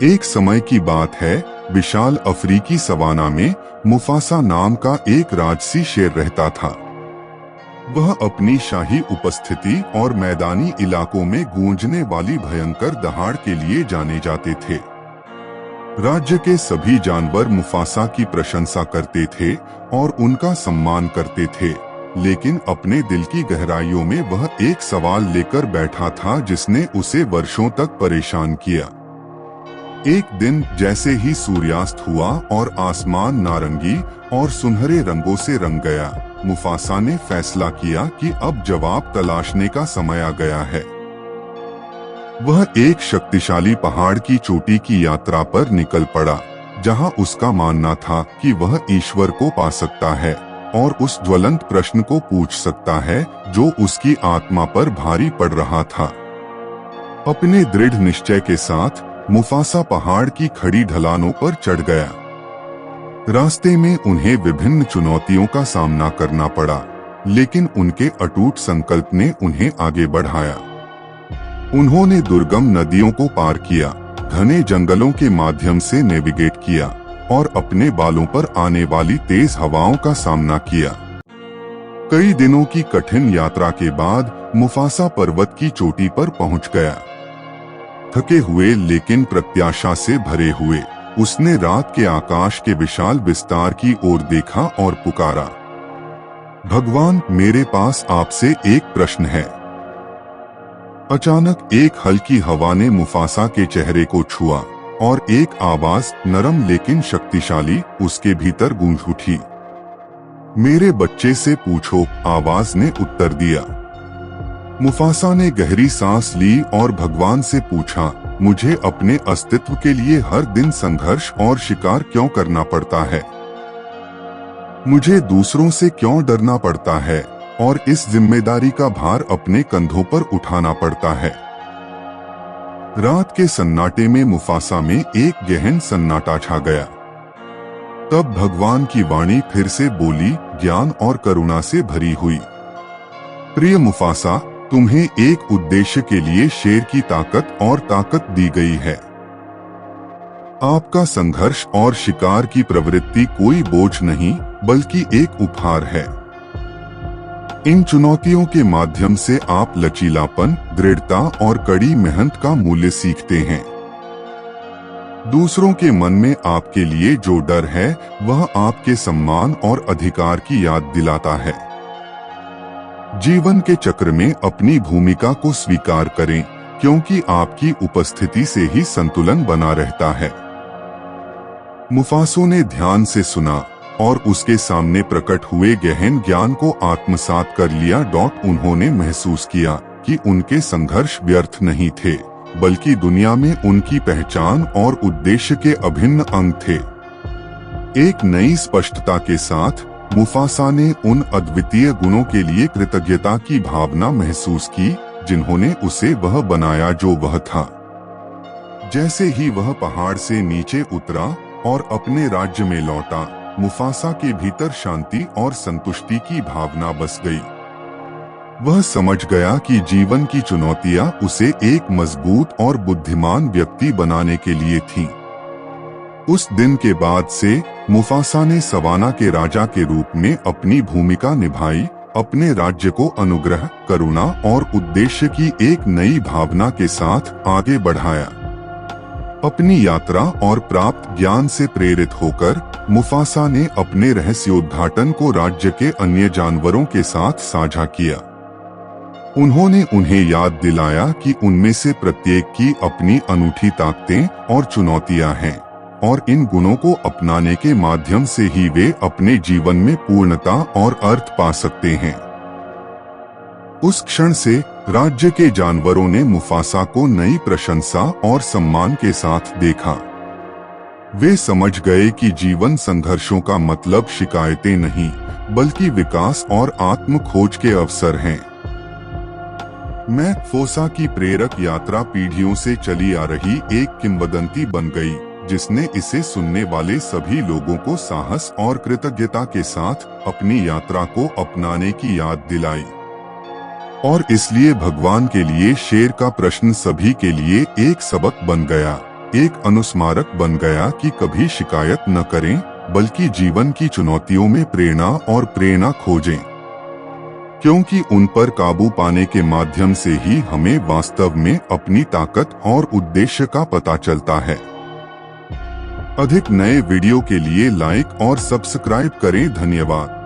एक समय की बात है, विशाल अफ्रीकी सवाना में मुफासा नाम का एक राजसी शेर रहता था। वह अपनी शाही उपस्थिति और मैदानी इलाकों में गूंजने वाली भयंकर दहाड़ के लिए जाने जाते थे। राज्य के सभी जानवर मुफासा की प्रशंसा करते थे और उनका सम्मान करते थे, लेकिन अपने दिल की गहराइयों में वह एक सवाल लेकर बैठा था जिसने उसे वर्षों तक परेशान किया। एक दिन जैसे ही सूर्यास्त हुआ और आसमान नारंगी और सुनहरे रंगों से रंग गया, मुफासा ने फैसला किया कि अब जवाब तलाशने का समय आ गया है। वह एक शक्तिशाली पहाड़ की चोटी की यात्रा पर निकल पड़ा, जहां उसका मानना था कि वह ईश्वर को पा सकता है और उस ज्वलंत प्रश्न को पूछ सकता है जो उसकी आत्मा पर भारी पड़ रहा था। अपने दृढ़ निश्चय के साथ मुफासा पहाड़ की खड़ी ढलानों पर चढ़ गया। रास्ते में उन्हें विभिन्न चुनौतियों का सामना करना पड़ा, लेकिन उनके अटूट संकल्प ने उन्हें आगे बढ़ाया। उन्होंने दुर्गम नदियों को पार किया, घने जंगलों के माध्यम से नेविगेट किया और अपने बालों पर आने वाली तेज हवाओं का सामना किया। कई दिनों की कठिन यात्रा के बाद मुफासा पर्वत की चोटी पर पहुंच गया। थके हुए लेकिन प्रत्याशा से भरे हुए, उसने रात के आकाश के विशाल विस्तार की ओर देखा और पुकारा, भगवान, मेरे पास आपसे एक प्रश्न है। अचानक एक हल्की हवा ने मुफासा के चेहरे को छुआ और एक आवाज, नरम लेकिन शक्तिशाली, उसके भीतर गूंज उठी। मेरे बच्चे से पूछो, आवाज ने उत्तर दिया। मुफासा ने गहरी सांस ली और भगवान से पूछा, मुझे अपने अस्तित्व के लिए हर दिन संघर्ष और शिकार क्यों करना पड़ता है? मुझे दूसरों से क्यों डरना पड़ता है और इस जिम्मेदारी का भार अपने कंधों पर उठाना पड़ता है? रात के सन्नाटे में मुफासा में एक गहन सन्नाटा छा गया। तब भगवान की वाणी फिर से बोली, ज्ञान और करुणा से भरी हुई। प्रिय मुफासा, तुम्हें एक उद्देश्य के लिए शेर की ताकत दी गई है। आपका संघर्ष और शिकार की प्रवृत्ति कोई बोझ नहीं, बल्कि एक उपहार है। इन चुनौतियों के माध्यम से आप लचीलापन, दृढ़ता और कड़ी मेहनत का मूल्य सीखते हैं। दूसरों के मन में आपके लिए जो डर है, वह आपके सम्मान और अधिकार की याद दिलाता है। जीवन के चक्र में अपनी भूमिका को स्वीकार करें, क्योंकि आपकी उपस्थिति से ही संतुलन बना रहता है। मुफासा ने ध्यान से सुना और उसके सामने प्रकट हुए गहन ज्ञान को आत्मसात कर लिया। उन्होंने महसूस किया कि उनके संघर्ष व्यर्थ नहीं थे, बल्कि दुनिया में उनकी पहचान और उद्देश्य के अभिन्न अंग थे। एक नई स्पष्टता के साथ मुफासा ने उन अद्वितीय गुणों के लिए कृतज्ञता की भावना महसूस की, जिन्होंने उसे वह बनाया जो वह था। जैसे ही वह पहाड़ से नीचे उतरा और अपने राज्य में लौटा, मुफासा के भीतर शांति और संतुष्टि की भावना बस गई। वह समझ गया कि जीवन की चुनौतियां उसे एक मजबूत और बुद्धिमान व्यक्ति बनाने के लिए थीं। उस दिन के बाद से मुफासा ने सवाना के राजा के रूप में अपनी भूमिका निभाई, अपने राज्य को अनुग्रह, करुणा और उद्देश्य की एक नई भावना के साथ आगे बढ़ाया। अपनी यात्रा और प्राप्त ज्ञान से प्रेरित होकर मुफासा ने अपने रहस्योद्घाटन को राज्य के अन्य जानवरों के साथ साझा किया। उन्होंने उन्हें याद दिलाया कि उनमें से प्रत्येक की अपनी अनूठी ताकतें और चुनौतियां हैं, और इन गुणों को अपनाने के माध्यम से ही वे अपने जीवन में पूर्णता और अर्थ पा सकते हैं। उस क्षण से राज्य के जानवरों ने मुफासा को नई प्रशंसा और सम्मान के साथ देखा। वे समझ गए कि जीवन संघर्षों का मतलब शिकायतें नहीं, बल्कि विकास और आत्म खोज के अवसर हैं। मुफासा की प्रेरक यात्रा पीढ़ियों से चली आ रही एक किंवदंती बन गई, जिसने इसे सुनने वाले सभी लोगों को साहस और कृतज्ञता के साथ अपनी यात्रा को अपनाने की याद दिलाई। और इसलिए भगवान के लिए शेर का प्रश्न सभी के लिए एक सबक बन गया, एक अनुस्मारक बन गया कि कभी शिकायत न करें, बल्कि जीवन की चुनौतियों में प्रेरणा और प्रेरणा खोजें, क्योंकि उन पर काबू पाने के माध्यम से ही हमें वास्तव में अपनी ताकत और उद्देश्य का पता चलता है। अधिक नए वीडियो के लिए लाइक और सब्सक्राइब करें। धन्यवाद।